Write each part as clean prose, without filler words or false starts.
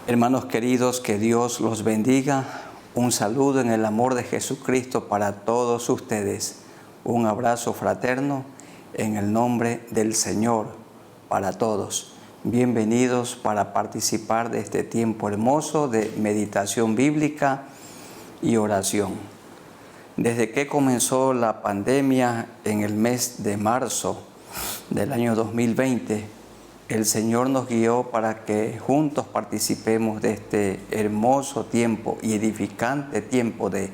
Hermanos queridos, que Dios los bendiga. Un saludo en el amor de Jesucristo para todos ustedes. Un abrazo fraterno en el nombre del Señor para todos. Bienvenidos para participar de este tiempo hermoso de meditación bíblica y oración. Desde que comenzó la pandemia en el mes de marzo del año 2020, el Señor nos guió para que juntos participemos de este hermoso tiempo y edificante tiempo de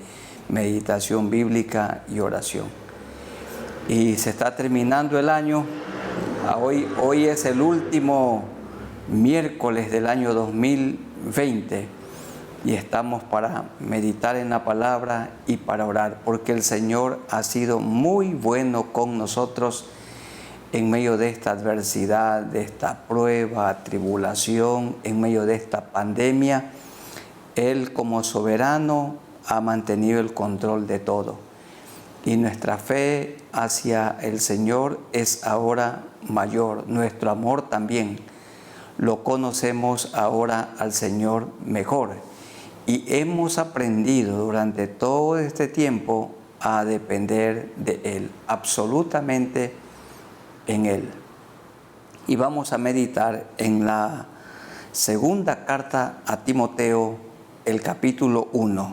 meditación bíblica y oración. Y se está terminando el año. Hoy es el último miércoles del año 2020 y estamos para meditar en la palabra y para orar, porque el Señor ha sido muy bueno con nosotros en medio de esta adversidad, de esta prueba, tribulación, en medio de esta pandemia. Él como soberano ha mantenido el control de todo. Y nuestra fe hacia el Señor es ahora mayor. Nuestro amor también. Lo conocemos ahora al Señor mejor. Y hemos aprendido durante todo este tiempo a depender de Él. Absolutamente en Él. Y vamos a meditar en la segunda carta a Timoteo, el capítulo 1.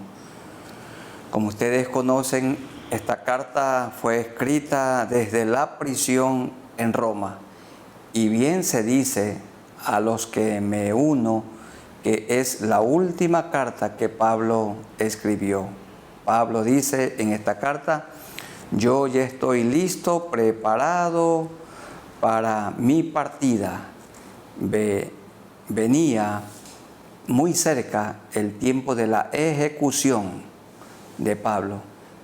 Como ustedes conocen, esta carta fue escrita desde la prisión en Roma. Y bien se dice a los que me uno que es la última carta que Pablo escribió. Pablo dice en esta carta: yo ya estoy listo, preparado para mi partida. Venía muy cerca el tiempo de la ejecución de Pablo,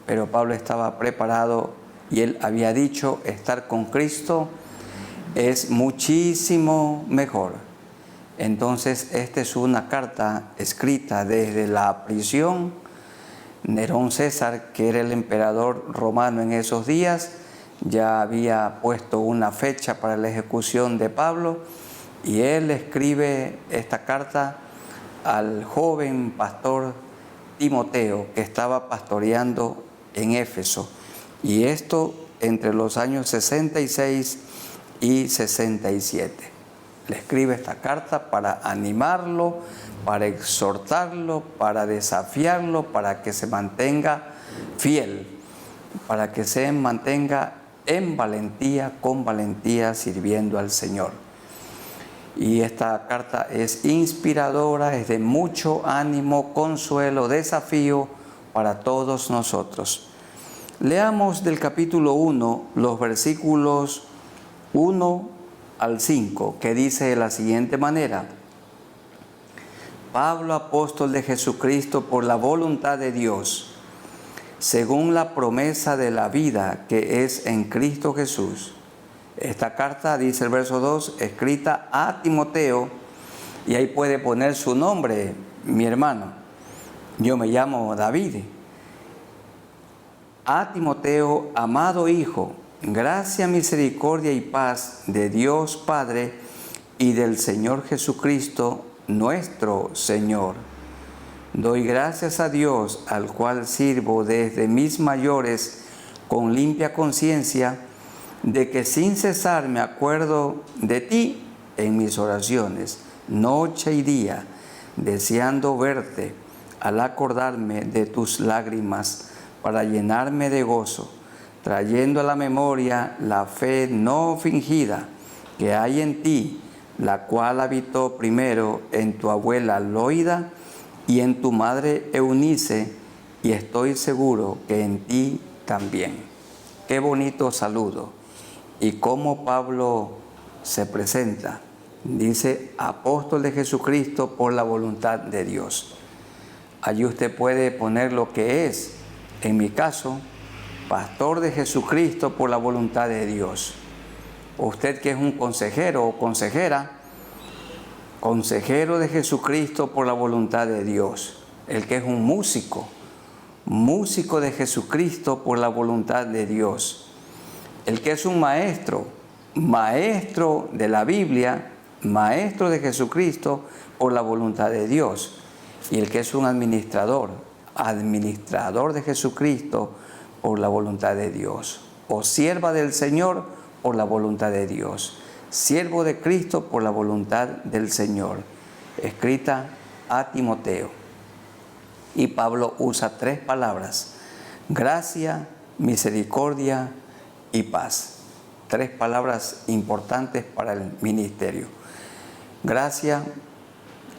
pero Pablo estaba preparado y él había dicho: estar con Cristo es muchísimo mejor. Entonces, esta es una carta escrita desde la prisión. Nerón César, que era el emperador romano en esos días, ya había puesto una fecha para la ejecución de Pablo, y él escribe esta carta al joven pastor Timoteo, que estaba pastoreando en Éfeso, y esto entre los años 66 y 67. Le escribe esta carta para animarlo, para exhortarlo, para desafiarlo, para que se mantenga fiel, para que se mantenga en valentía, con valentía, sirviendo al Señor. Y esta carta es inspiradora, es de mucho ánimo, consuelo, desafío para todos nosotros. Leamos del capítulo 1 los versículos 1 al 5, que dice de la siguiente manera: Pablo, apóstol de Jesucristo por la voluntad de Dios, según la promesa de la vida que es en Cristo Jesús. Esta carta, dice el verso 2, escrita a Timoteo, y ahí puede poner su nombre, mi hermano. Yo me llamo David. A Timoteo, amado hijo, gracia, misericordia y paz de Dios Padre y del Señor Jesucristo, nuestro Señor. Doy gracias a Dios, al cual sirvo desde mis mayores con limpia conciencia, de que sin cesar me acuerdo de ti en mis oraciones, noche y día, deseando verte, al acordarme de tus lágrimas, para llenarme de gozo, trayendo a la memoria la fe no fingida que hay en ti, la cual habitó primero en tu abuela Loida y en tu madre Eunice, y estoy seguro que en ti también. Qué bonito saludo. Y cómo Pablo se presenta. Dice: apóstol de Jesucristo por la voluntad de Dios. Allí usted puede poner lo que es. En mi caso, pastor de Jesucristo por la voluntad de Dios. Usted que es un consejero o consejera, consejero de Jesucristo por la voluntad de Dios. El que es un músico, músico de Jesucristo por la voluntad de Dios. El que es un maestro, maestro de la Biblia maestro de Jesucristo por la voluntad de Dios. Y el que es un administrador de Jesucristo por la voluntad de Dios. O sierva del Señor por la voluntad de Dios. Siervo de Cristo por la voluntad del Señor. Escrita a Timoteo. Y Pablo usa 3 palabras: gracia, misericordia y paz. 3 palabras importantes para el ministerio. Gracia,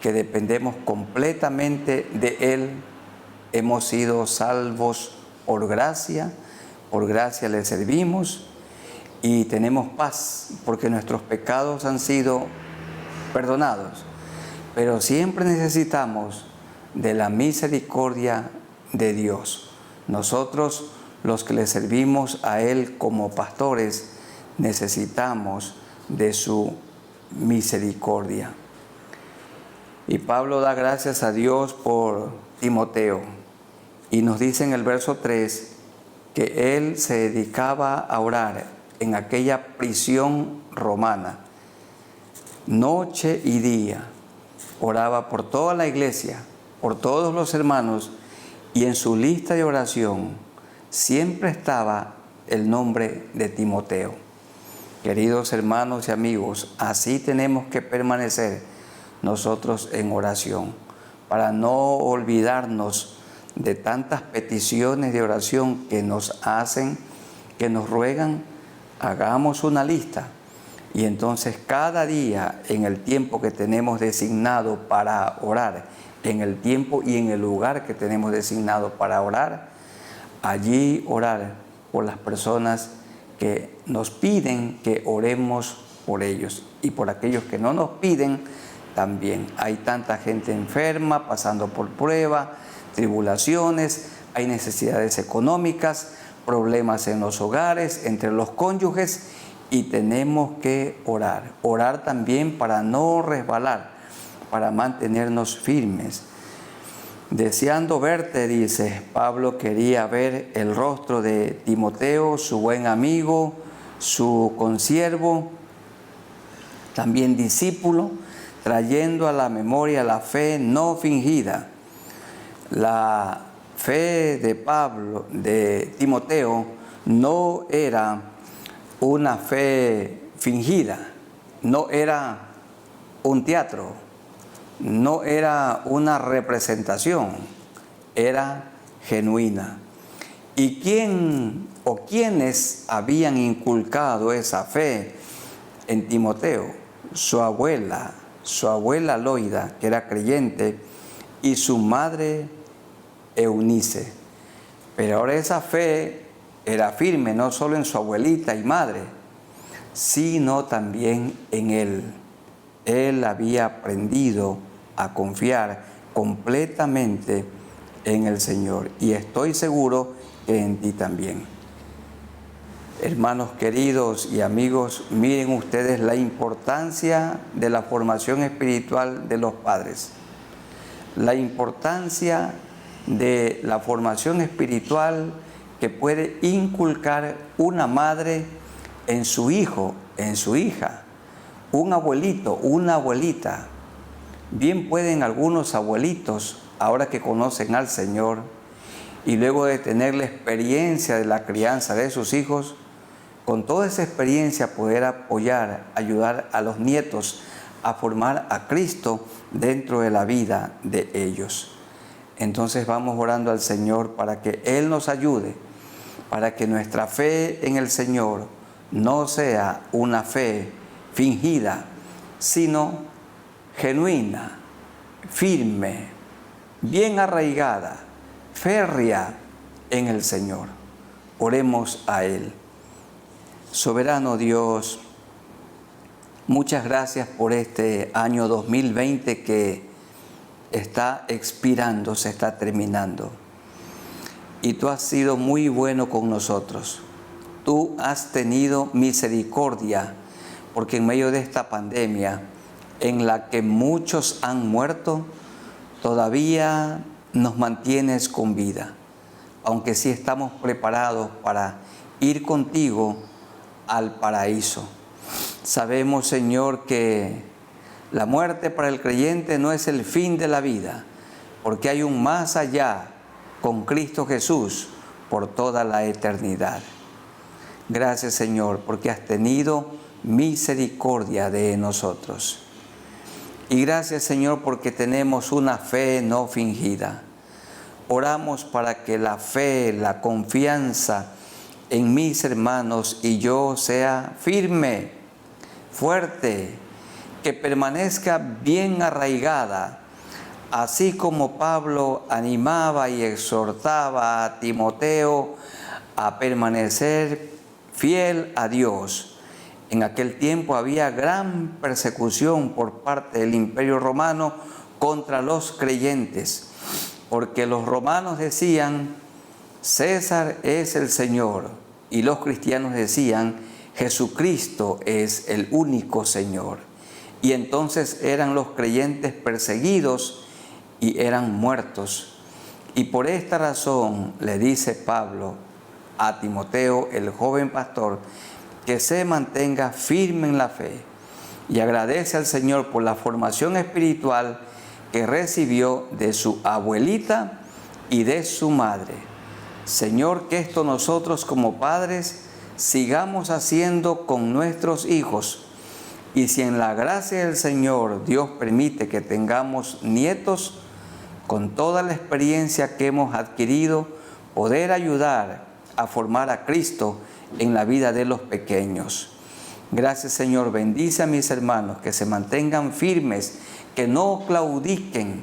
que dependemos completamente de Él. Hemos sido salvos por gracia le servimos, y tenemos paz porque nuestros pecados han sido perdonados. Pero siempre necesitamos de la misericordia de Dios. Nosotros, los que le servimos a Él como pastores, necesitamos de su misericordia. Y Pablo da gracias a Dios por Timoteo. Y nos dice en el verso 3 que él se dedicaba a orar en aquella prisión romana. Noche y día oraba por toda la iglesia, por todos los hermanos, y en su lista de oración siempre estaba el nombre de Timoteo. Queridos hermanos y amigos, así tenemos que permanecer nosotros en oración, para no olvidarnos de tantas peticiones de oración que nos hacen, que nos ruegan. Hagamos una lista, y entonces cada día, en el tiempo que tenemos designado para orar, en el tiempo y en el lugar que tenemos designado para orar, allí orar por las personas que nos piden que oremos por ellos, y por aquellos que no nos piden también. Hay tanta gente enferma, pasando por pruebas, tribulaciones, hay necesidades económicas, problemas en los hogares, entre los cónyuges, y tenemos que orar. Orar también para no resbalar, para mantenernos firmes. Deseando verte, dice Pablo, quería ver el rostro de Timoteo, su buen amigo, su consiervo, también discípulo, trayendo a la memoria la fe no fingida. La fe de Pablo, de Timoteo, no era una fe fingida, no era un teatro, no era una representación, era genuina. ¿Y quién o quiénes habían inculcado esa fe en Timoteo? Su abuela Loida, que era creyente, y su madre Eunice. Pero ahora esa fe era firme no solo en su abuelita y madre, sino también en él. Él había aprendido a confiar completamente en el Señor, y estoy seguro que en ti también. Hermanos queridos y amigos, miren ustedes la importancia de la formación espiritual de los padres. La importancia de la formación espiritual que puede inculcar una madre en su hijo, en su hija, un abuelito, una abuelita. Bien pueden algunos abuelitos, ahora que conocen al Señor, y luego de tener la experiencia de la crianza de sus hijos, con toda esa experiencia poder apoyar, ayudar a los nietos a formar a Cristo dentro de la vida de ellos. Entonces vamos orando al Señor para que Él nos ayude, para que nuestra fe en el Señor no sea una fe fingida, sino genuina, firme, bien arraigada, férrea en el Señor. Oremos a Él. Soberano Dios, muchas gracias por este año 2020 que está expirando, se está terminando. Y tú has sido muy bueno con nosotros. Tú has tenido misericordia, porque en medio de esta pandemia en la que muchos han muerto, todavía nos mantienes con vida. Aunque sí estamos preparados para ir contigo al paraíso. Sabemos, Señor, que La muerte para el creyente no es el fin de la vida, porque hay un más allá con Cristo Jesús por toda la eternidad. Gracias, Señor, porque has tenido misericordia de nosotros. Y gracias, Señor, porque tenemos una fe no fingida. Oramos para que la fe, la confianza en mis hermanos y yo sea firme, fuerte, que permanezca bien arraigada, así como Pablo animaba y exhortaba a Timoteo a permanecer fiel a Dios. En aquel tiempo había gran persecución por parte del Imperio Romano contra los creyentes, porque los romanos decían, César es el Señor, y los cristianos decían, Jesucristo es el único Señor. Y entonces eran los creyentes perseguidos y eran muertos. Y por esta razón le dice Pablo a Timoteo, el joven pastor, que se mantenga firme en la fe y agradece al Señor por la formación espiritual que recibió de su abuelita y de su madre. Señor, que esto nosotros como padres sigamos haciendo con nuestros hijos. Y si en la gracia del Señor Dios permite que tengamos nietos, con toda la experiencia que hemos adquirido, poder ayudar a formar a Cristo en la vida de los pequeños. Gracias, Señor. Bendice a mis hermanos, que se mantengan firmes, que no claudiquen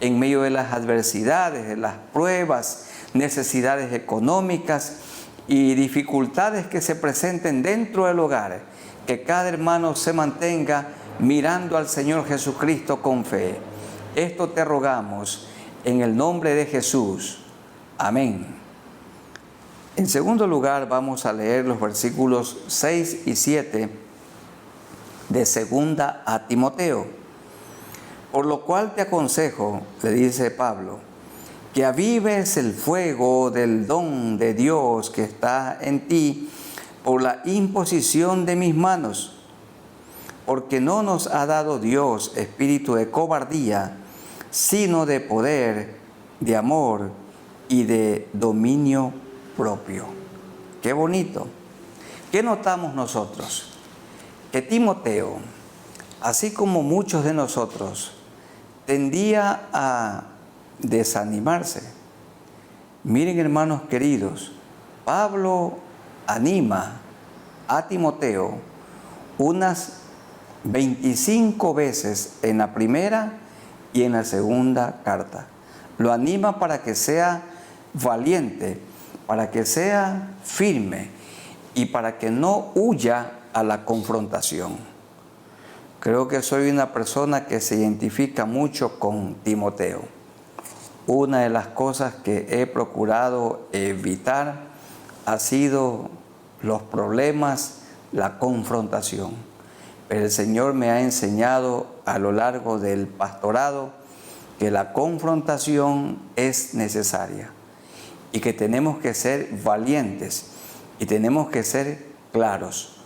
en medio de las adversidades, de las pruebas, necesidades económicas y dificultades que se presenten dentro del hogar. Que cada hermano se mantenga mirando al Señor Jesucristo con fe. Esto te rogamos en el nombre de Jesús. Amén. En segundo lugar, vamos a leer los versículos 6 y 7 de segunda a Timoteo. Por lo cual te aconsejo, le dice Pablo, que avives el fuego del don de Dios que está en ti por la imposición de mis manos, porque no nos ha dado Dios espíritu de cobardía, sino de poder, de amor y de dominio propio. Qué bonito. ¿Qué notamos nosotros? Que Timoteo, así como muchos de nosotros, tendía a desanimarse. Miren, hermanos queridos, Pablo anima a Timoteo unas 25 veces en la primera y en la segunda carta. Lo anima para que sea valiente, para que sea firme y para que no huya a la confrontación. Creo que soy una persona que se identifica mucho con Timoteo. Una de las cosas que he procurado evitar ha sido los problemas, la confrontación. Pero el Señor me ha enseñado a lo largo del pastorado que la confrontación es necesaria y que tenemos que ser valientes y tenemos que ser claros.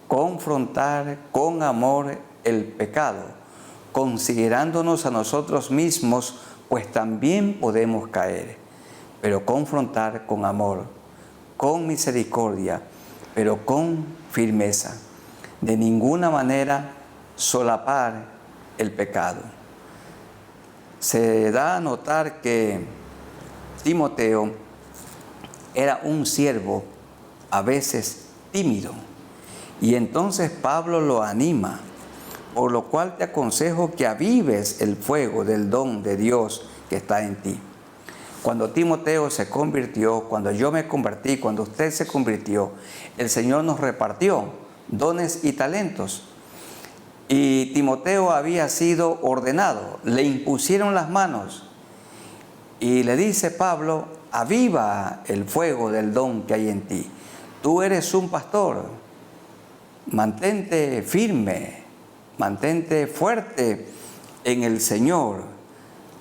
Confrontar con amor el pecado, considerándonos a nosotros mismos, pues también podemos caer, pero confrontar con amor, con misericordia, pero con firmeza. De ninguna manera solapar el pecado. Se da a notar que Timoteo era un siervo a veces tímido, y entonces Pablo lo anima, por lo cual te aconsejo que avives el fuego del don de Dios que está en ti. Cuando Timoteo se convirtió, cuando yo me convertí, cuando usted se convirtió, el Señor nos repartió dones y talentos. Y Timoteo había sido ordenado, le impusieron las manos. Y le dice Pablo, aviva el fuego del don que hay en ti. Tú eres un pastor, mantente firme, mantente fuerte en el Señor.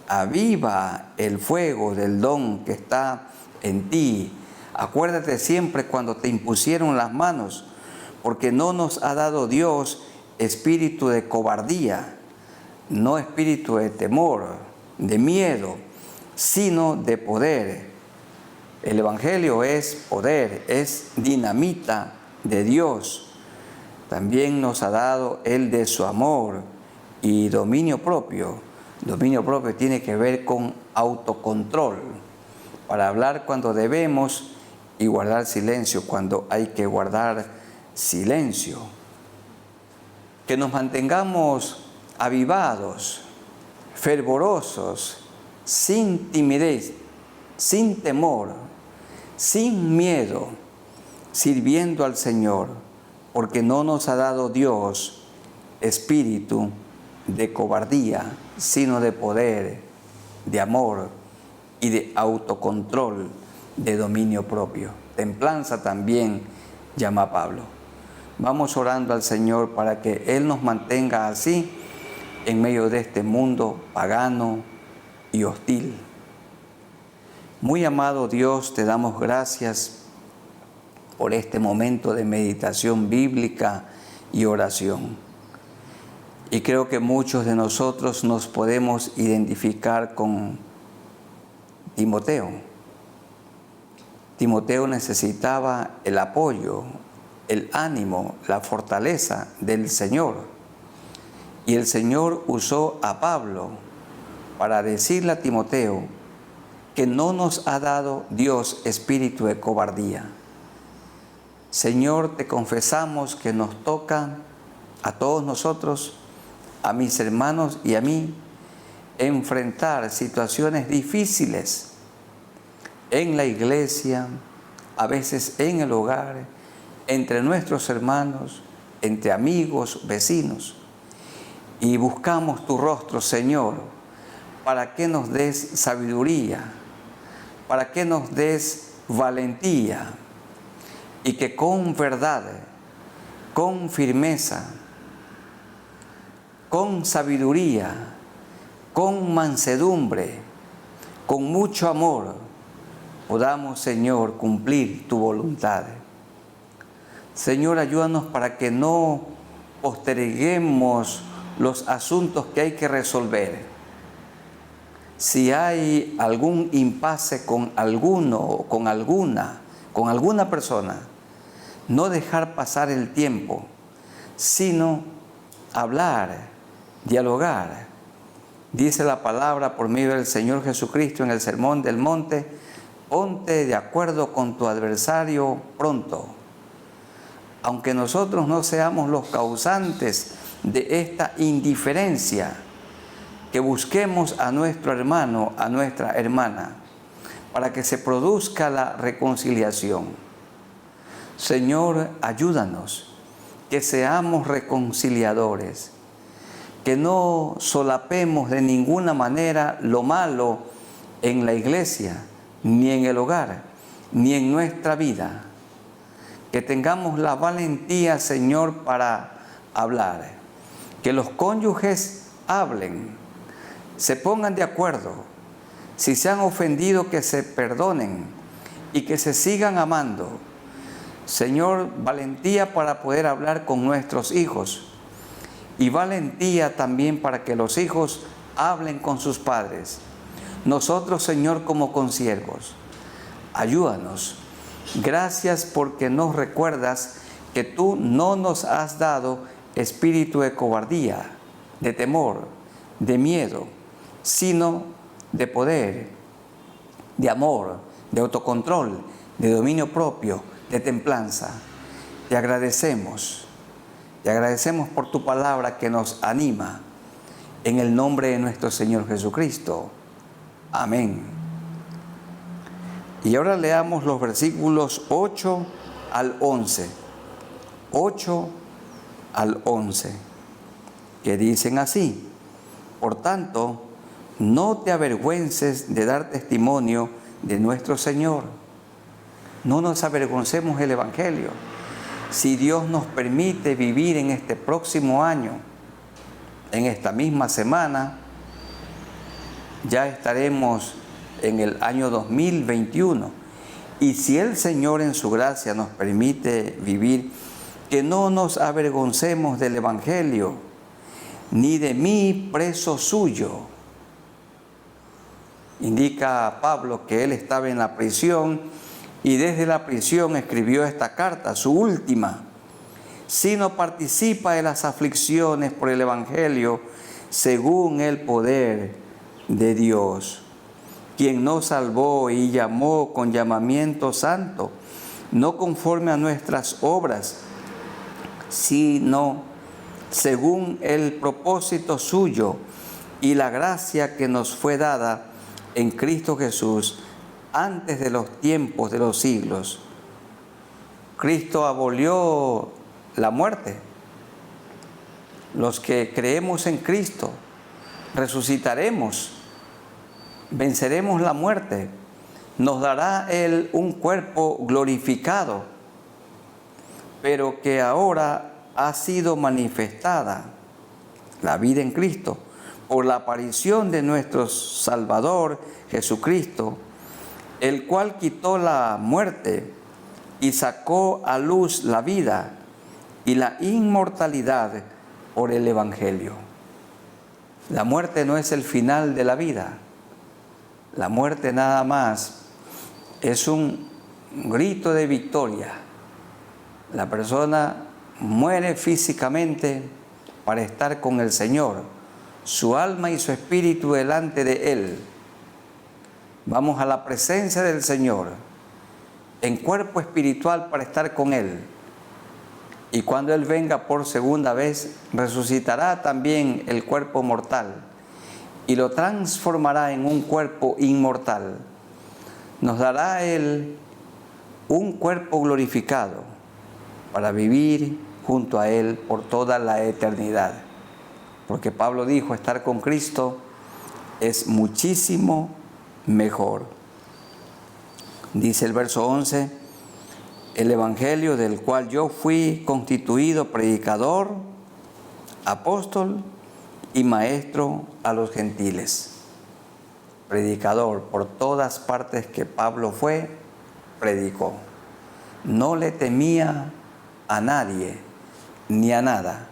Aviva el fuego del don que está en ti. Acuérdate siempre cuando te impusieron las manos, porque no nos ha dado Dios espíritu de cobardía, no espíritu de temor, de miedo, sino de poder. El Evangelio es poder, es dinamita de Dios. También nos ha dado Él de su amor y dominio propio. Dominio propio tiene que ver con autocontrol, para hablar cuando debemos y guardar silencio cuando hay que guardar silencio. Que nos mantengamos avivados, fervorosos, sin timidez, sin temor, sin miedo, sirviendo al Señor, porque no nos ha dado Dios espíritu de cobardía, sino de poder, de amor y de autocontrol, de dominio propio. Templanza también llama Pablo. Vamos orando al Señor para que Él nos mantenga así en medio de este mundo pagano y hostil. Muy amado Dios, te damos gracias por este momento de meditación bíblica y oración. Y creo que muchos de nosotros nos podemos identificar con Timoteo. Timoteo necesitaba el apoyo, el ánimo, la fortaleza del Señor. Y el Señor usó a Pablo para decirle a Timoteo que no nos ha dado Dios espíritu de cobardía. Señor, te confesamos que nos toca a todos nosotros, a mis hermanos y a mí, enfrentar situaciones difíciles en la iglesia, a veces en el hogar, entre nuestros hermanos, entre amigos, vecinos. Y buscamos tu rostro, Señor, para que nos des sabiduría, para que nos des valentía, y que con verdad, con firmeza, con sabiduría, con mansedumbre, con mucho amor, podamos, Señor, cumplir tu voluntad. Señor, ayúdanos para que no posterguemos los asuntos que hay que resolver. Si hay algún impasse con alguno o con alguna persona, no dejar pasar el tiempo, sino hablar, dialogar. Dice la palabra por medio del Señor Jesucristo en el Sermón del Monte: ponte de acuerdo con tu adversario pronto. Aunque nosotros no seamos los causantes de esta indiferencia, que busquemos a nuestro hermano, a nuestra hermana, para que se produzca la reconciliación. Señor, ayúdanos, que seamos reconciliadores, que no solapemos de ninguna manera lo malo en la iglesia, ni en el hogar, ni en nuestra vida. Que tengamos la valentía, Señor, para hablar. Que los cónyuges hablen, se pongan de acuerdo. Si se han ofendido, que se perdonen y que se sigan amando. Señor, valentía para poder hablar con nuestros hijos y valentía también para que los hijos hablen con sus padres. Nosotros, Señor, como consiervos, ayúdanos. Gracias porque nos recuerdas que tú no nos has dado espíritu de cobardía, de temor, de miedo, sino de poder, de amor, de autocontrol, de dominio propio, de templanza. Te agradecemos por tu palabra que nos anima, en el nombre de nuestro Señor Jesucristo. Amén. Y ahora leamos los versículos 8 al 11. 8 al 11, que dicen así: por tanto, no te avergüences de dar testimonio de nuestro Señor. No nos avergoncemos del Evangelio. Si Dios nos permite vivir en este próximo año, en esta misma semana, ya estaremos en el año 2021. Y si el Señor en su gracia nos permite vivir, que no nos avergoncemos del Evangelio, ni de mí preso suyo. Indica Pablo que él estaba en la prisión y desde la prisión escribió esta carta, su última, sino participa de las aflicciones por el Evangelio según el poder de Dios, quien nos salvó y llamó con llamamiento santo, no conforme a nuestras obras, sino según el propósito suyo y la gracia que nos fue dada en Cristo Jesús antes de los tiempos de los siglos. Cristo abolió la muerte. Los que creemos en Cristo resucitaremos, venceremos la muerte, nos dará Él un cuerpo glorificado, pero que ahora ha sido manifestada la vida en Cristo por la aparición de nuestro Salvador Jesucristo, el cual quitó la muerte y sacó a luz la vida y la inmortalidad por el Evangelio. La muerte no es el final de la vida. La muerte nada más es un grito de victoria. La persona muere físicamente para estar con el Señor, su alma y su espíritu delante de Él. Vamos a la presencia del Señor en cuerpo espiritual para estar con Él. Y cuando Él venga por segunda vez, resucitará también el cuerpo mortal y lo transformará en un cuerpo inmortal. Nos dará Él un cuerpo glorificado para vivir junto a Él por toda la eternidad. Porque Pablo dijo, estar con Cristo es muchísimo mejor. Dice el verso 11, el Evangelio del cual yo fui constituido predicador, apóstol y maestro a los gentiles. Predicador, por todas partes que Pablo fue, predicó. No le temía a nadie ni a nada.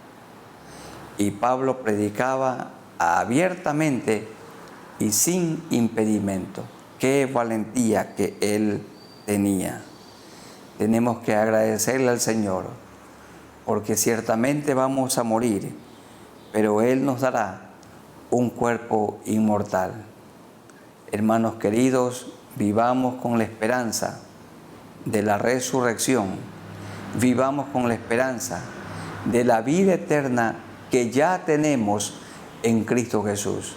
Y Pablo predicaba abiertamente y sin impedimento. Qué valentía que él tenía. Tenemos que agradecerle al Señor, porque ciertamente vamos a morir, pero Él nos dará un cuerpo inmortal. Hermanos queridos, vivamos con la esperanza de la resurrección, vivamos con la esperanza de la vida eterna que ya tenemos en Cristo Jesús.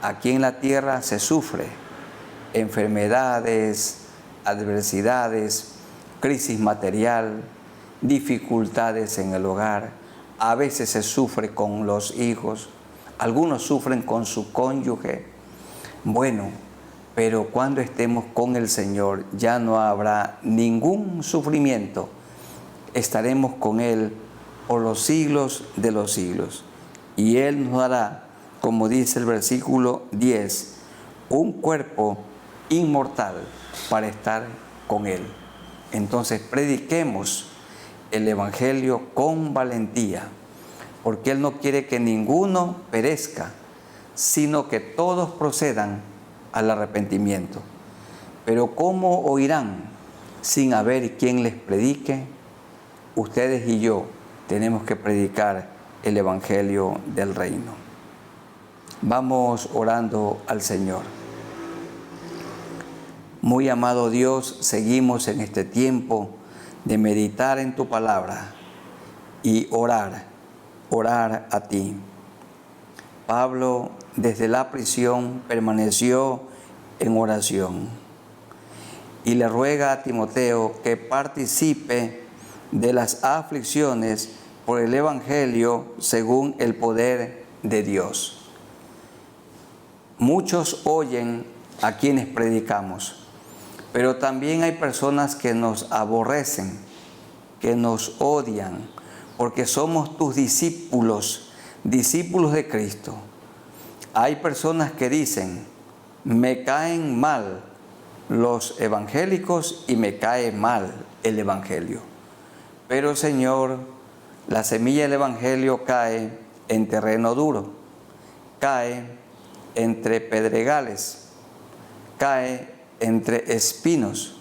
Aquí en la tierra se sufre enfermedades, adversidades, crisis material, dificultades en el hogar. A veces se sufre con los hijos, algunos sufren con su cónyuge. Bueno, pero cuando estemos con el Señor ya no habrá ningún sufrimiento. Estaremos con Él por los siglos de los siglos. Y Él nos dará, como dice el versículo 10, un cuerpo inmortal para estar con Él. Entonces prediquemos el Evangelio con valentía, porque Él no quiere que ninguno perezca, sino que todos procedan al arrepentimiento. Pero ¿cómo oirán sin haber quien les predique? Ustedes y yo tenemos que predicar el Evangelio del reino. Vamos orando al Señor. Muy amado Dios, seguimos en este tiempo de meditar en tu palabra y orar a ti. Pablo desde la prisión permaneció en oración y le ruega a Timoteo que participe de las aflicciones por el Evangelio según el poder de Dios. Muchos oyen a quienes predicamos, pero también hay personas que nos aborrecen, que nos odian, porque somos tus discípulos, discípulos de Cristo. Hay personas que dicen, me caen mal los evangélicos y me cae mal el Evangelio. Pero Señor, la semilla del Evangelio cae en terreno duro, cae entre pedregales, cae entre espinos,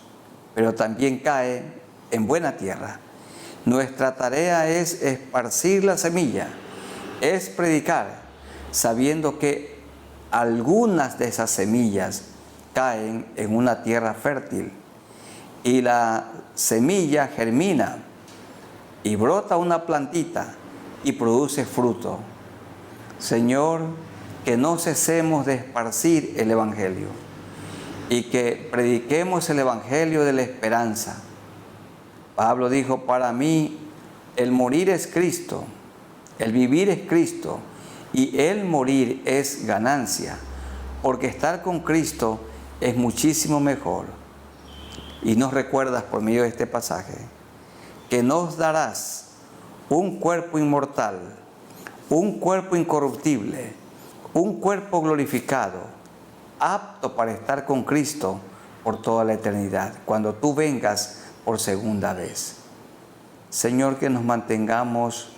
pero también cae en buena tierra. Nuestra tarea es esparcir la semilla, es predicar, sabiendo que algunas de esas semillas caen en una tierra fértil y la semilla germina y brota una plantita y produce fruto. Señor, que no cesemos de esparcir el Evangelio y que prediquemos el Evangelio de la esperanza. Pablo dijo, para mí el morir es Cristo, el vivir es Cristo y el morir es ganancia, porque estar con Cristo es muchísimo mejor. Y nos recuerdas por medio de este pasaje que nos darás un cuerpo inmortal, un cuerpo incorruptible, un cuerpo glorificado, apto para estar con Cristo por toda la eternidad, cuando tú vengas por segunda vez. Señor, que nos mantengamos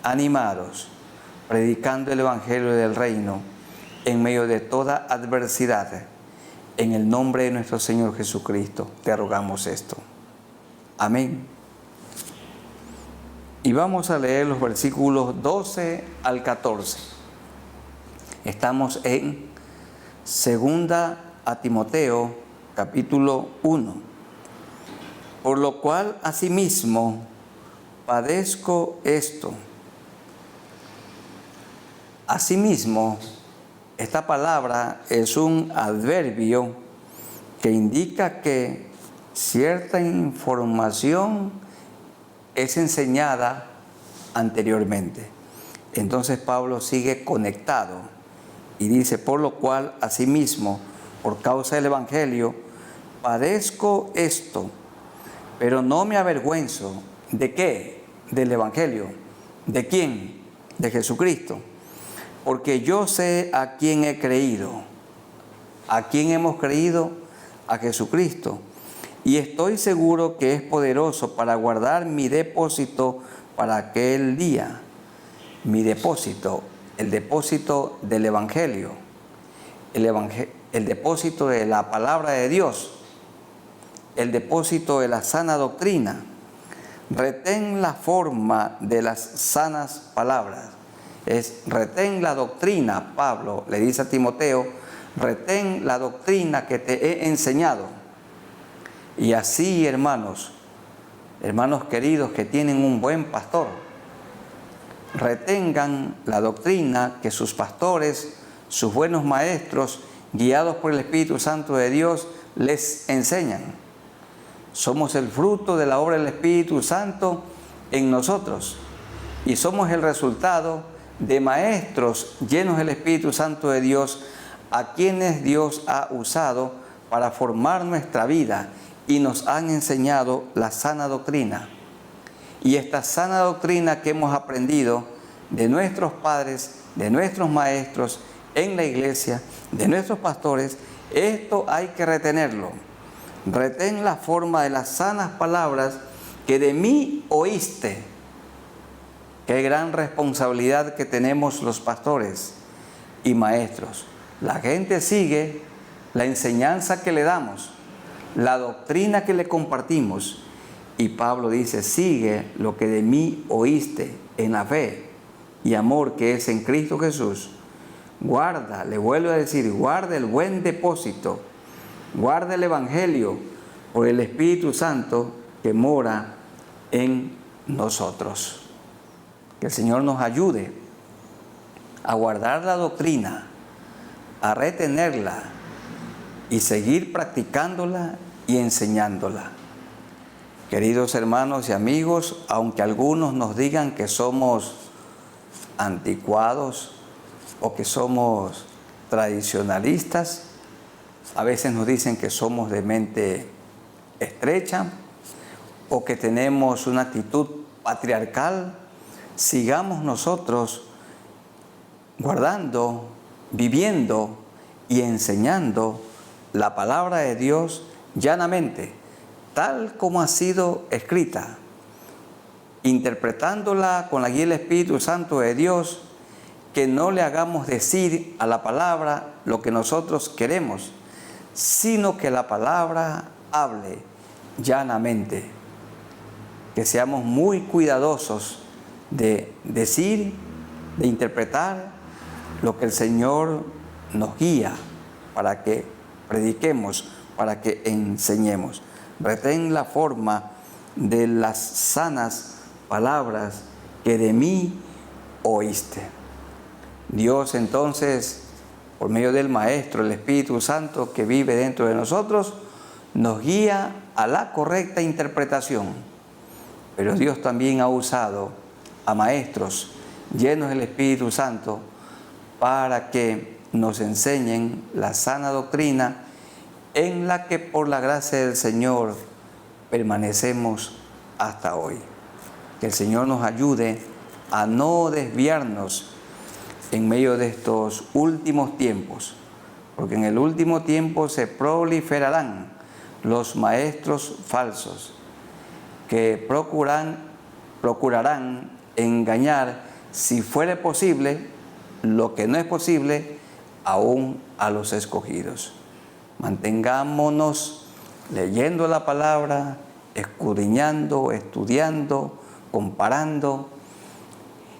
animados, predicando el Evangelio del Reino en medio de toda adversidad. En el nombre de nuestro Señor Jesucristo te rogamos esto. Amén. Y vamos a leer los versículos 12 al 14. Estamos en 2 a Timoteo, capítulo 1. Por lo cual, asimismo, padezco esto. Asimismo, esta palabra es un adverbio que indica que cierta información es enseñada anteriormente. Entonces Pablo sigue conectado y dice, por lo cual, asimismo, por causa del Evangelio, padezco esto, pero no me avergüenzo. ¿De qué? Del Evangelio. ¿De quién? De Jesucristo. Porque yo sé a quién he creído. ¿A quién hemos creído? A Jesucristo. Y estoy seguro que es poderoso para guardar mi depósito para aquel día. Mi depósito, el depósito del Evangelio, el depósito de la palabra de Dios, el depósito de la sana doctrina. Retén la forma de las sanas palabras. Retén la doctrina, Pablo le dice a Timoteo, retén la doctrina que te he enseñado. Y así, hermanos queridos que tienen un buen pastor, retengan la doctrina que sus pastores, sus buenos maestros, guiados por el Espíritu Santo de Dios, les enseñan. Somos el fruto de la obra del Espíritu Santo en nosotros y somos el resultado de maestros llenos del Espíritu Santo de Dios, a quienes Dios ha usado para formar nuestra vida y nos han enseñado la sana doctrina. Y esta sana doctrina que hemos aprendido de nuestros padres, de nuestros maestros en la iglesia, de nuestros pastores, esto hay que retenerlo. Retén la forma de las sanas palabras que de mí oíste. Qué gran responsabilidad que tenemos los pastores y maestros. La gente sigue la enseñanza que le damos, la doctrina que le compartimos. Y Pablo dice, sigue lo que de mí oíste en la fe y amor que es en Cristo Jesús. Guarda, le vuelvo a decir, guarda el buen depósito, guarda el Evangelio por el Espíritu Santo que mora en nosotros. Que el Señor nos ayude a guardar la doctrina, a retenerla y seguir practicándola y enseñándola. Queridos hermanos y amigos, aunque algunos nos digan que somos anticuados o que somos tradicionalistas, a veces nos dicen que somos de mente estrecha o que tenemos una actitud patriarcal, sigamos nosotros guardando, viviendo y enseñando la palabra de Dios llanamente, tal como ha sido escrita, interpretándola con la guía del Espíritu Santo de Dios que no le hagamos decir a la palabra lo que nosotros queremos, sino que la palabra hable llanamente. Que seamos muy cuidadosos de decir, de interpretar lo que el Señor nos guía para que prediquemos, para que enseñemos. Retén la forma de las sanas palabras que de mí oíste. Dios entonces, por medio del Maestro, el Espíritu Santo que vive dentro de nosotros, nos guía a la correcta interpretación. Pero Dios también ha usado a maestros llenos del Espíritu Santo para que nos enseñen la sana doctrina en la que por la gracia del Señor permanecemos hasta hoy. Que el Señor nos ayude a no desviarnos en medio de estos últimos tiempos, porque en el último tiempo se proliferarán los maestros falsos que procurarán engañar, si fuere posible, lo que no es posible, aún a los escogidos. Mantengámonos leyendo la palabra, escudriñando, estudiando, comparando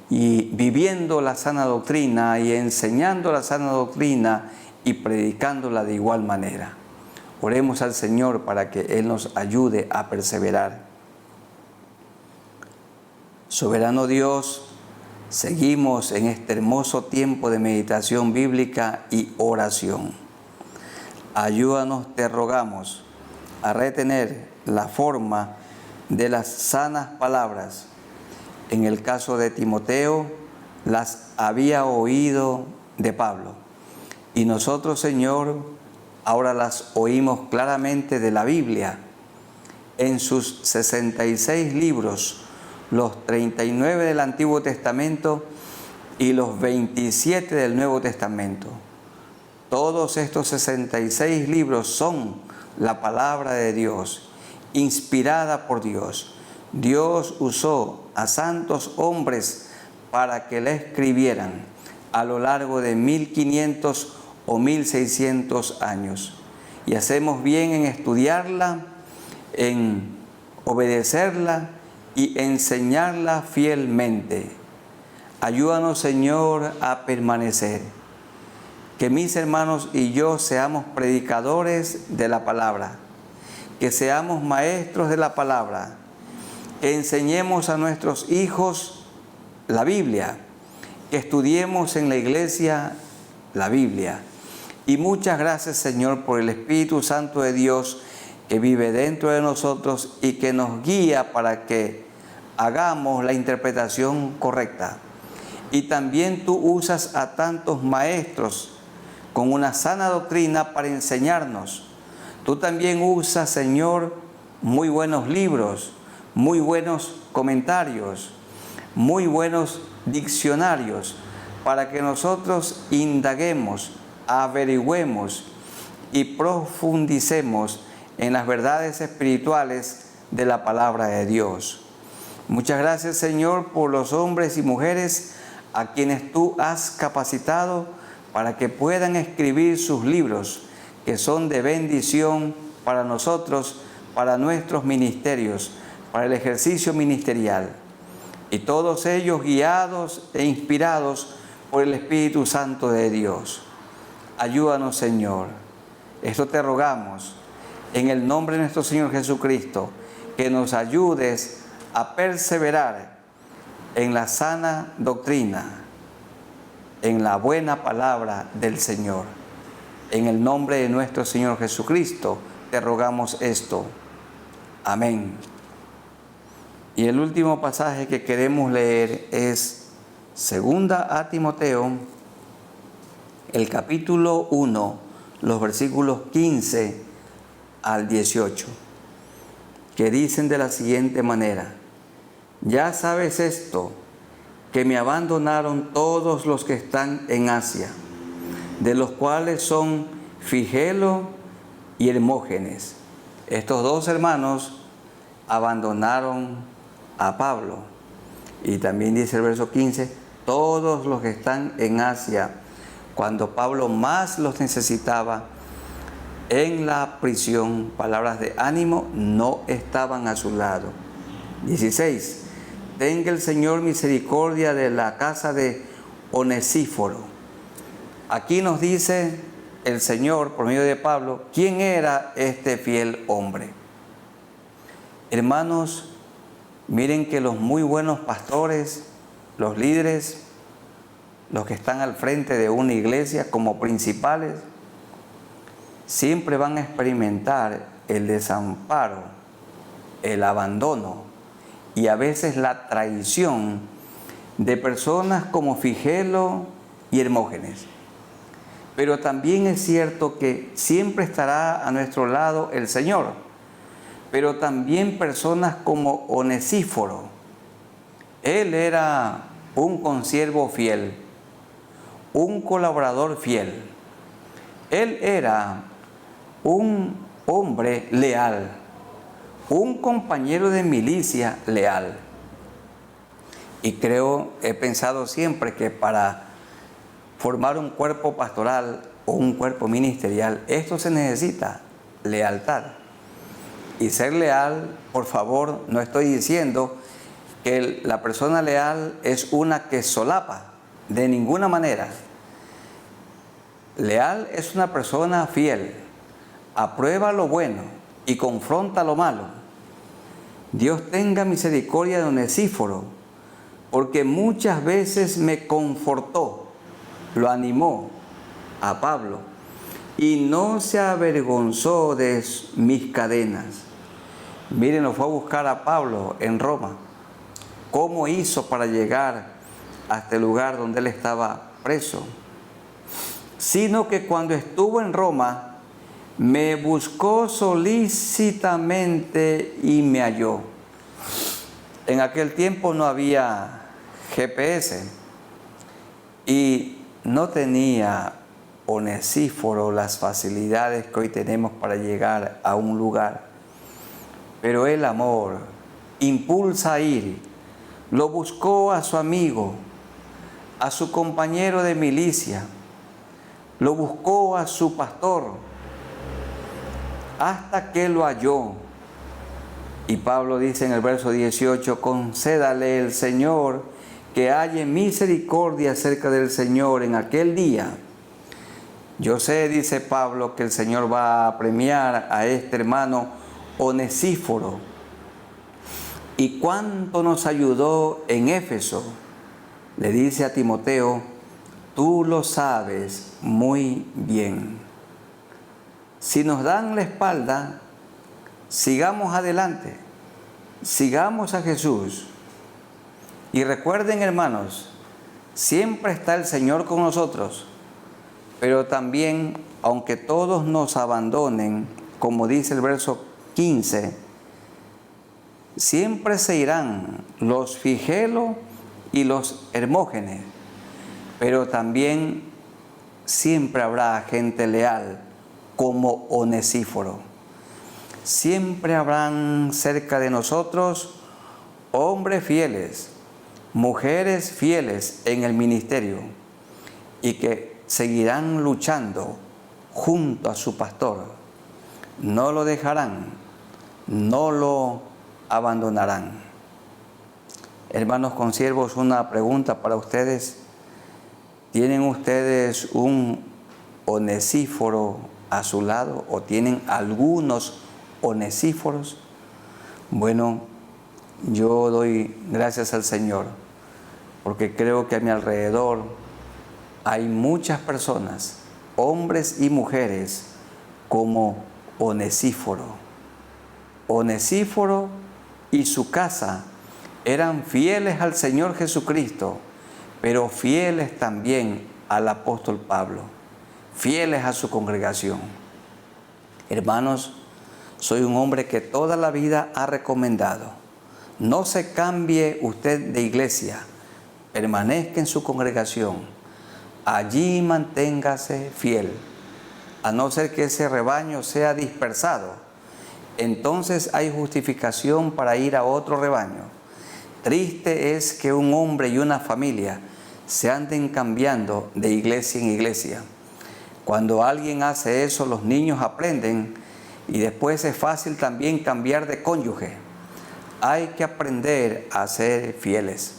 y viviendo la sana doctrina y enseñando la sana doctrina y predicándola de igual manera. Oremos al Señor para que Él nos ayude a perseverar. Soberano Dios, seguimos en este hermoso tiempo de meditación bíblica y oración. Ayúdanos, te rogamos, a retener la forma de las sanas palabras. En el caso de Timoteo, las había oído de Pablo. Y nosotros, Señor, ahora las oímos claramente de la Biblia, en sus 66 libros, los 39 del Antiguo Testamento y los 27 del Nuevo Testamento. Todos estos 66 libros son la palabra de Dios, inspirada por Dios. Dios usó a santos hombres para que la escribieran a lo largo de 1500 o 1600 años. Y hacemos bien en estudiarla, en obedecerla y enseñarla fielmente. Ayúdanos, Señor, a permanecer. Que mis hermanos y yo seamos predicadores de la palabra, que seamos maestros de la palabra, que enseñemos a nuestros hijos la Biblia, que estudiemos en la iglesia la Biblia. Y muchas gracias, Señor, por el Espíritu Santo de Dios que vive dentro de nosotros y que nos guía para que hagamos la interpretación correcta. Y también tú usas a tantos maestros con una sana doctrina para enseñarnos. Tú también usas, Señor, muy buenos libros, muy buenos comentarios, muy buenos diccionarios, para que nosotros indaguemos, averigüemos y profundicemos en las verdades espirituales de la palabra de Dios. Muchas gracias, Señor, por los hombres y mujeres a quienes tú has capacitado para que puedan escribir sus libros, que son de bendición para nosotros, para nuestros ministerios, para el ejercicio ministerial. Y todos ellos guiados e inspirados por el Espíritu Santo de Dios. Ayúdanos, Señor. Esto te rogamos en el nombre de nuestro Señor Jesucristo, que nos ayudes a perseverar en la sana doctrina, en la buena palabra del Señor. En el nombre de nuestro Señor Jesucristo te rogamos esto. Amén. Y el último pasaje que queremos leer es 2 a Timoteo, el capítulo 1, los versículos 15 al 18, que dicen de la siguiente manera: ya sabes esto, que me abandonaron todos los que están en Asia, de los cuales son Figelo y Hermógenes. Estos dos hermanos abandonaron a Pablo. Y también dice el verso 15, todos los que están en Asia, cuando Pablo más los necesitaba en la prisión, palabras de ánimo, no estaban a su lado. 16. Tenga el Señor misericordia de la casa de Onesíforo. Aquí nos dice el Señor, por medio de Pablo, quién era este fiel hombre. Hermanos, miren que los muy buenos pastores, los líderes, los que están al frente de una iglesia como principales, siempre van a experimentar el desamparo, el abandono y a veces la traición de personas como Figelo y Hermógenes. Pero también es cierto que siempre estará a nuestro lado el Señor, pero también personas como Onesíforo. Él era un consiervo fiel, un colaborador fiel. Él era un hombre leal, un compañero de milicia leal. Y he pensado siempre que para formar un cuerpo pastoral o un cuerpo ministerial, esto se necesita lealtad. Y ser leal, por favor, no estoy diciendo que la persona leal es una que solapa, de ninguna manera. Leal es una persona fiel, aprueba lo bueno y confronta lo malo. Dios tenga misericordia de Onesíforo, porque muchas veces me confortó, lo animó a Pablo y no se avergonzó de mis cadenas. Miren, lo fue a buscar a Pablo en Roma. ¿Cómo hizo para llegar a este lugar donde él estaba preso? Sino que cuando estuvo en Roma, me buscó solícitamente y me halló. En aquel tiempo no había GPS y no tenía Onesíforo las facilidades que hoy tenemos para llegar a un lugar. Pero el amor impulsa a ir. Lo buscó a su amigo, a su compañero de milicia, lo buscó a su pastor, hasta que lo halló. Y Pablo dice en el verso 18, concédale el Señor que halle misericordia acerca del Señor en aquel día. Yo sé, dice Pablo, que el Señor va a premiar a este hermano Onesíforo. Y cuánto nos ayudó en Éfeso. Le dice a Timoteo, tú lo sabes muy bien. Si nos dan la espalda, sigamos adelante, sigamos a Jesús. Y recuerden, hermanos, siempre está el Señor con nosotros, pero también, aunque todos nos abandonen, como dice el verso 15, siempre se irán los Figelo y los Hermógenes, pero también siempre habrá gente leal como Onesíforo. Siempre habrán cerca de nosotros hombres fieles, mujeres fieles en el ministerio y que seguirán luchando junto a su pastor. No lo dejarán, no lo abandonarán. Hermanos consiervos, una pregunta para ustedes. ¿Tienen ustedes un Onesíforo a su lado o tienen algunos Onesíforos? Bueno, yo doy gracias al Señor porque creo que a mi alrededor hay muchas personas, hombres y mujeres, como Onesíforo. Onesíforo y su casa eran fieles al Señor Jesucristo, pero fieles también al apóstol Pablo, fieles a su congregación. Hermanos, soy un hombre que toda la vida ha recomendado, no se cambie usted de iglesia, permanezca en su congregación, allí manténgase fiel, a no ser que ese rebaño sea dispersado. Entonces hay justificación para ir a otro rebaño. Triste es que un hombre y una familia se anden cambiando de iglesia en iglesia. Cuando alguien hace eso, los niños aprenden y después es fácil también cambiar de cónyuge. Hay que aprender a ser fieles.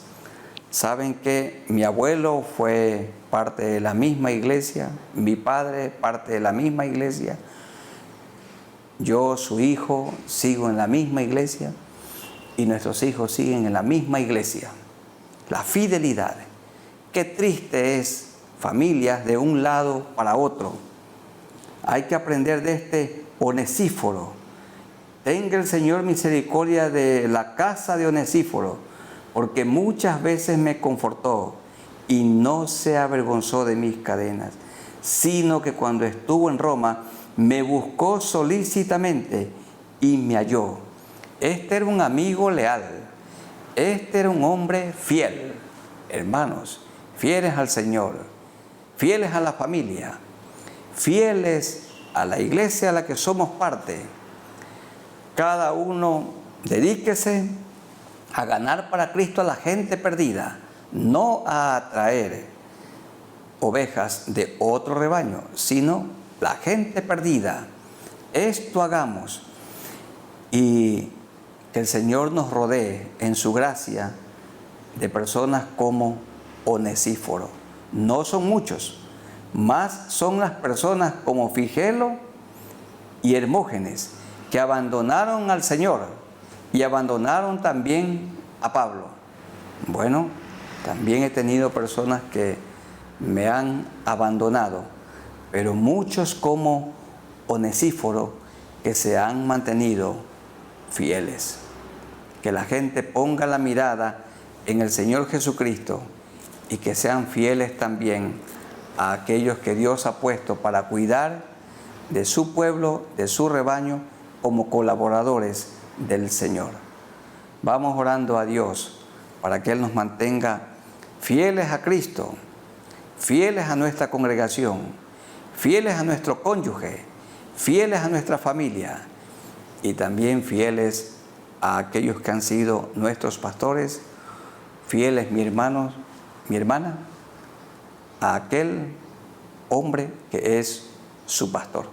Saben que mi abuelo fue parte de la misma iglesia, mi padre parte de la misma iglesia, yo, su hijo, sigo en la misma iglesia y nuestros hijos siguen en la misma iglesia. La fidelidad. Qué triste es familias de un lado para otro. Hay que aprender de este Onesíforo. Tenga el Señor misericordia de la casa de Onesíforo, porque muchas veces me confortó y no se avergonzó de mis cadenas, sino que cuando estuvo en Roma me buscó solícitamente y me halló. Este era un amigo leal, este era un hombre fiel. Hermanos, fieles al Señor, fieles a la familia, fieles a la iglesia a la que somos parte. Cada uno dedíquese a ganar para Cristo a la gente perdida, no a atraer ovejas de otro rebaño, sino la gente perdida. Esto hagamos y que el Señor nos rodee en su gracia de personas como Onesíforo. No son muchos, más son las personas como Figelo y Hermógenes, que abandonaron al Señor y abandonaron también a Pablo. Bueno, también he tenido personas que me han abandonado, pero muchos como Onesíforo que se han mantenido fieles. Que la gente ponga la mirada en el Señor Jesucristo y que sean fieles también a aquellos que Dios ha puesto para cuidar de su pueblo, de su rebaño, como colaboradores del Señor. Vamos orando a Dios para que Él nos mantenga fieles a Cristo, fieles a nuestra congregación, fieles a nuestro cónyuge, fieles a nuestra familia y también fieles a aquellos que han sido nuestros pastores, fieles, mi hermano, mi hermana, a aquel hombre que es su pastor.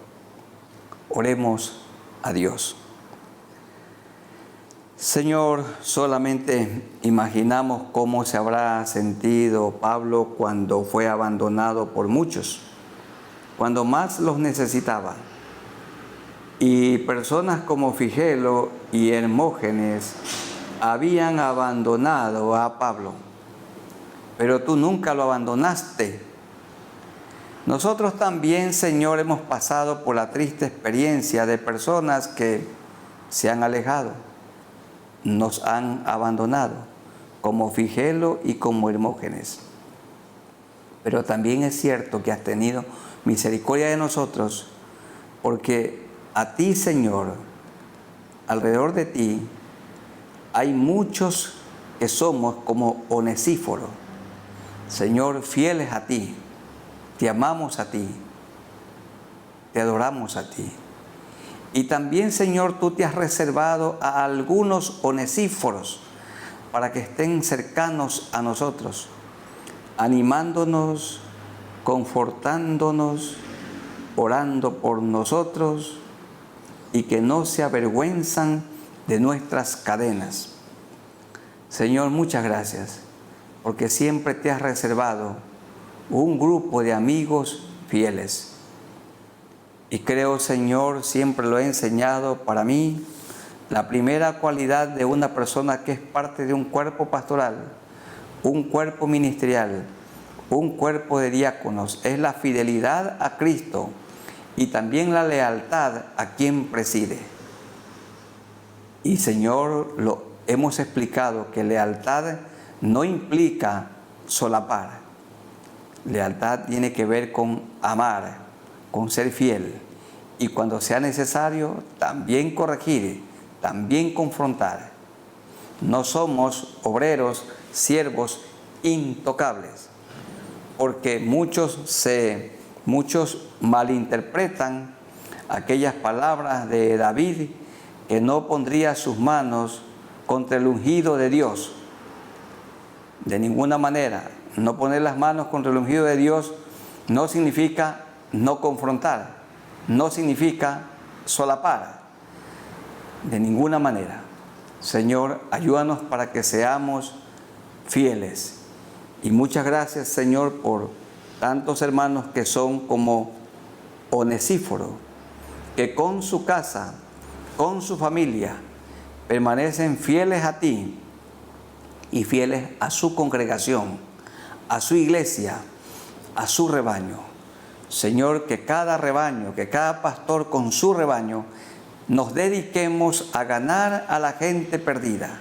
Oremos a Dios. Señor, solamente imaginamos cómo se habrá sentido Pablo cuando fue abandonado por muchos, cuando más los necesitaba. Y personas como Figelo y Hermógenes habían abandonado a Pablo, pero tú nunca lo abandonaste. Nosotros también, Señor, hemos pasado por la triste experiencia de personas que se han alejado, nos han abandonado, como Figelo y como Hermógenes. Pero también es cierto que has tenido misericordia de nosotros, porque a ti, Señor, alrededor de ti, hay muchos que somos como Onesíforo. Señor, fieles a ti, te amamos a ti, te adoramos a ti. Y también, Señor, tú te has reservado a algunos Onesíforos para que estén cercanos a nosotros, animándonos, confortándonos, orando por nosotros y que no se avergüenzan de nuestras cadenas. Señor, muchas gracias, porque siempre te has reservado un grupo de amigos fieles. Y creo, Señor, siempre lo he enseñado para mí, la primera cualidad de una persona que es parte de un cuerpo pastoral, un cuerpo ministerial, un cuerpo de diáconos, es la fidelidad a Cristo y también la lealtad a quien preside. Y, Señor, lo hemos explicado que lealtad no implica solapar. Lealtad tiene que ver con amar, con ser fiel y cuando sea necesario también corregir, también confrontar. No somos obreros, siervos intocables, porque muchos malinterpretan aquellas palabras de David, que no pondría sus manos contra el ungido de Dios. De ninguna manera, No poner las manos contra el ungido de Dios no significa no confrontar, no significa solapar, de ninguna manera. Señor, ayúdanos para que seamos fieles. Y muchas gracias, Señor, por tantos hermanos que son como Onesíforo, que con su casa, con su familia, permanecen fieles a ti y fieles a su congregación, a su iglesia, a su rebaño. Señor, que cada rebaño, que cada pastor con su rebaño, nos dediquemos a ganar a la gente perdida.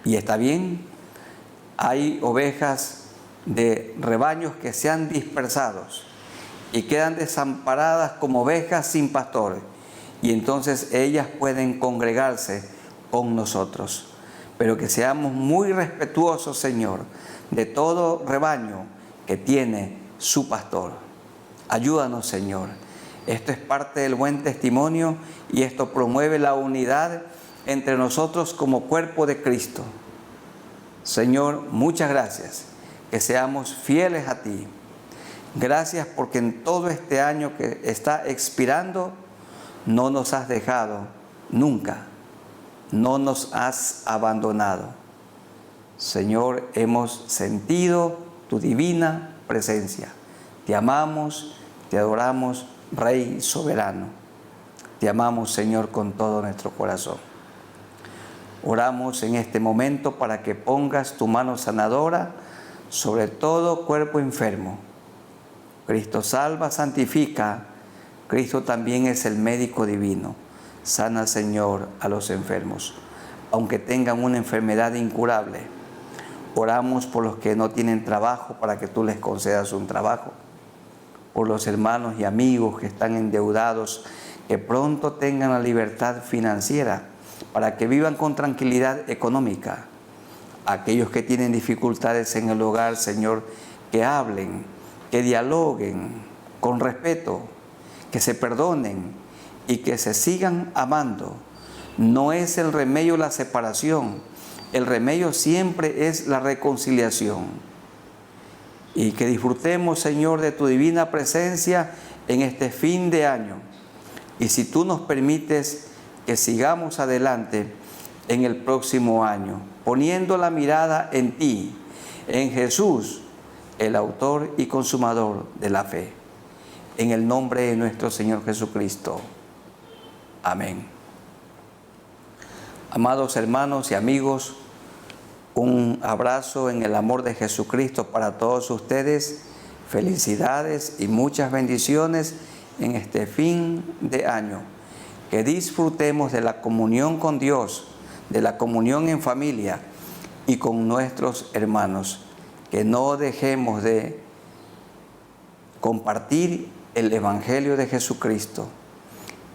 Y está bien, hay ovejas de rebaños que se han dispersado y quedan desamparadas como ovejas sin pastor. Y entonces ellas pueden congregarse con nosotros. Pero que seamos muy respetuosos, Señor, de todo rebaño que tiene su pastor. Ayúdanos, Señor. Esto es parte del buen testimonio y esto promueve la unidad entre nosotros como cuerpo de Cristo. Señor, muchas gracias. Que seamos fieles a ti. Gracias porque en todo este año que está expirando, no nos has dejado nunca. No nos has abandonado. Señor, hemos sentido tu divina presencia. Te amamos, te adoramos, Rey soberano. Te amamos, Señor, con todo nuestro corazón. Oramos en este momento para que pongas tu mano sanadora sobre todo cuerpo enfermo. Cristo salva, santifica. Cristo también es el médico divino. Sana, Señor, a los enfermos, aunque tengan una enfermedad incurable. Oramos por los que no tienen trabajo para que tú les concedas un trabajo. Por los hermanos y amigos que están endeudados, que pronto tengan la libertad financiera para que vivan con tranquilidad económica. Aquellos que tienen dificultades en el hogar, Señor, que hablen, que dialoguen con respeto, que se perdonen y que se sigan amando. No es el remedio la separación, el remedio siempre es la reconciliación. Y que disfrutemos, Señor, de tu divina presencia en este fin de año. Y si tú nos permites que sigamos adelante en el próximo año, poniendo la mirada en ti, en Jesús, el autor y consumador de la fe. En el nombre de nuestro Señor Jesucristo. Amén. Amados hermanos y amigos, un abrazo en el amor de Jesucristo para todos ustedes. Felicidades y muchas bendiciones en este fin de año. Que disfrutemos de la comunión con Dios, de la comunión en familia y con nuestros hermanos. Que no dejemos de compartir el Evangelio de Jesucristo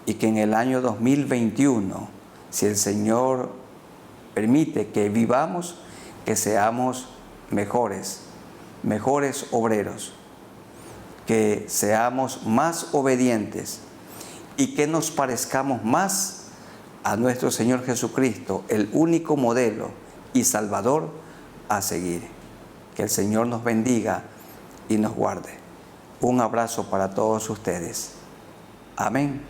y que en el año 2021, si el Señor permite que vivamos, que seamos mejores obreros, que seamos más obedientes y que nos parezcamos más a nuestro Señor Jesucristo, el único modelo y Salvador a seguir. Que el Señor nos bendiga y nos guarde. Un abrazo para todos ustedes. Amén.